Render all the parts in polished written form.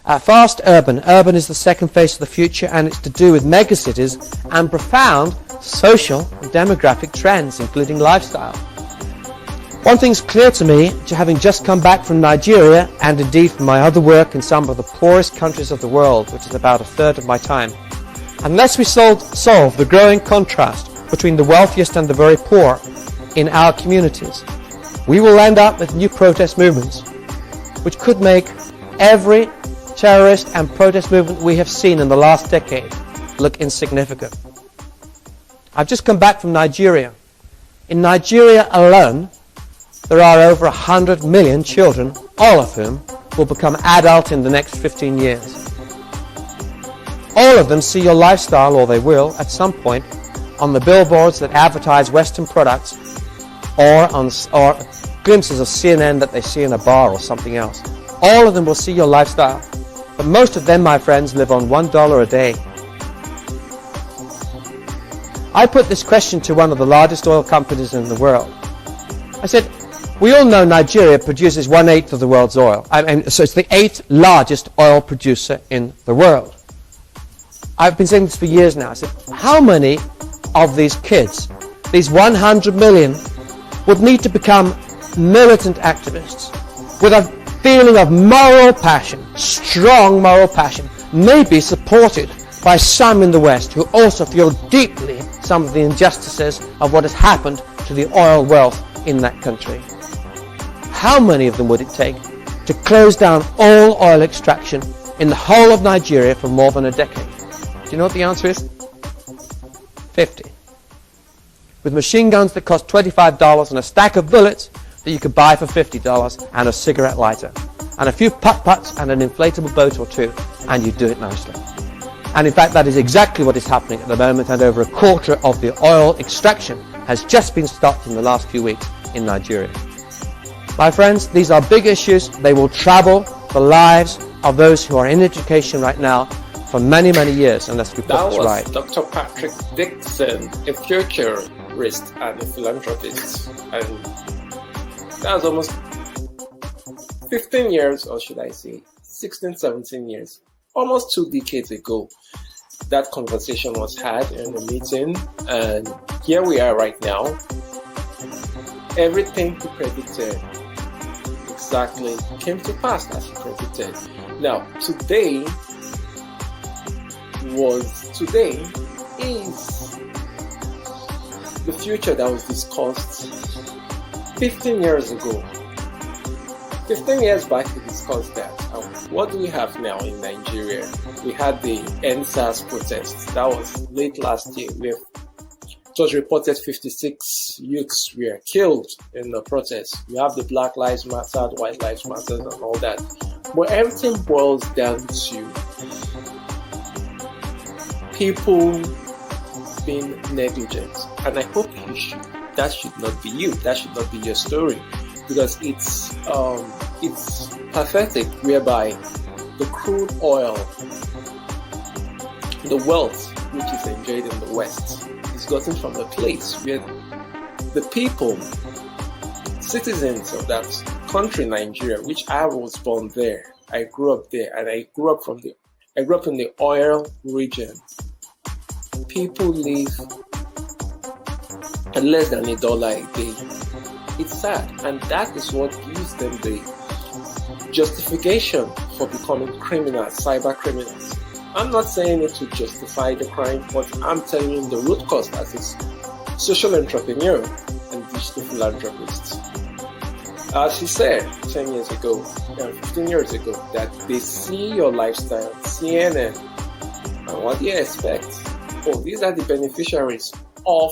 Fast urban. Urban is the second phase of the future, and it's to do with megacities and profound social and demographic trends, including lifestyle. One thing's clear to me, having just come back from Nigeria, and indeed from my other work in some of the poorest countries of the world, which is about a third of my time. Unless we solve the growing contrast between the wealthiest and the very poor in our communities, we will end up with new protest movements, which could make every terrorist and protest movement we have seen in the last decade look insignificant. I've just come back from Nigeria. In Nigeria alone, there are over 100 million children, all of whom will become adult in the next 15 years. All of them see your lifestyle, or they will, at some point, on the billboards that advertise Western products, or glimpses of CNN that they see in a bar or something else. All of them will see your lifestyle. But most of them, my friends, live on $1 a day. I put this question to one of the largest oil companies in the world. I said, we all know Nigeria produces 1/8 of the world's oil. So it's the 8th largest oil producer in the world. I've been saying this for years now. I said, how many of these kids, these 100 million, would need to become militant activists with a feeling of moral passion, strong moral passion, maybe supported by some in the West who also feel deeply some of the injustices of what has happened to the oil wealth in that country? How many of them would it take to close down all oil extraction in the whole of Nigeria for more than a decade? Do you know what the answer is? 50. With machine guns that cost $25 and a stack of bullets that you could buy for $50 and a cigarette lighter and a few putt-putts and an inflatable boat or two, and you do it nicely. And in fact, that is exactly what is happening at the moment, and over a quarter of the oil extraction has just been stopped in the last few weeks in Nigeria. My friends, these are big issues. They will trouble the lives of those who are in education right now for many, many years, unless we put this right. That was Dr. Patrick Dixon, a futurist and a philanthropist. And that was almost 15 years, or should I say 16, 17 years, almost 2 decades ago. That conversation was had in a meeting, and here we are right now. Everything he predicted exactly came to pass as he predicted. Now, today is the future that was discussed 15 years ago. 15 years back we discussed that. What do we have now in Nigeria? We had the NSAS protest. That was late last year. It was reported 56 youths were killed in the protest. We have the Black Lives Matter, the White Lives Matter, and all that. But everything boils down to people being negligent. And I hope that should not be you. That should not be your story. Because it's pathetic, whereby the crude oil, the wealth which is enjoyed in the West, is gotten from a place where the people, citizens of that country, Nigeria, which I was born there, I grew up there, and I grew up in the oil region. People live at less than $1 a day. It's sad, and that is what gives them the justification for becoming criminals, cyber criminals. I'm not saying it to justify the crime, but I'm telling you the root cause as a social entrepreneur and digital philanthropist. As he said 10 years ago, 15 years ago, that they see your lifestyle, CNN, and what do you expect? Oh, these are the beneficiaries of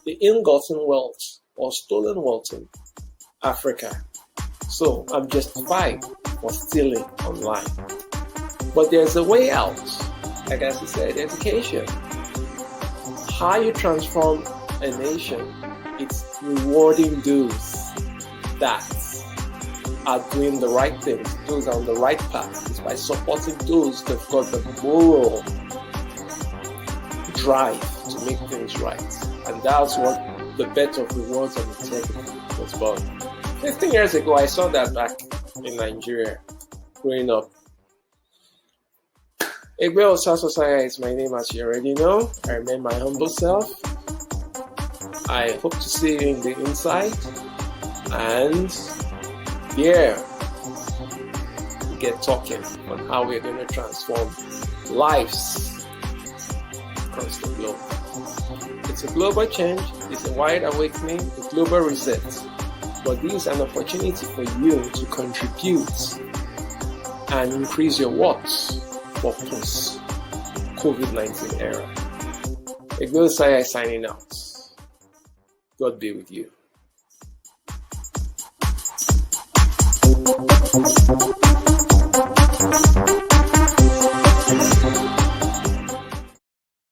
the ill-gotten wealth or stolen wealth in Africa. So I'm justified for stealing online. But there's a way out. Like as I said, education. How you transform a nation, it's rewarding those that are doing the right things, those are on the right path. It's by supporting those that've got the moral drive to make things right. And that's what the better of rewards and integrity was born. 15 years ago, I saw that back in Nigeria, growing up. Egbe Osaghae is my name, as you already know. I remain my humble self. I hope to see you in the inside. And yeah, we get talking on how we're going to transform lives across the globe. It's a global change, it's a wide awakening, a global reset. But this is an opportunity for you to contribute and increase your worth for post-COVID-19 era. Egbe Osaghae signing out. God be with you.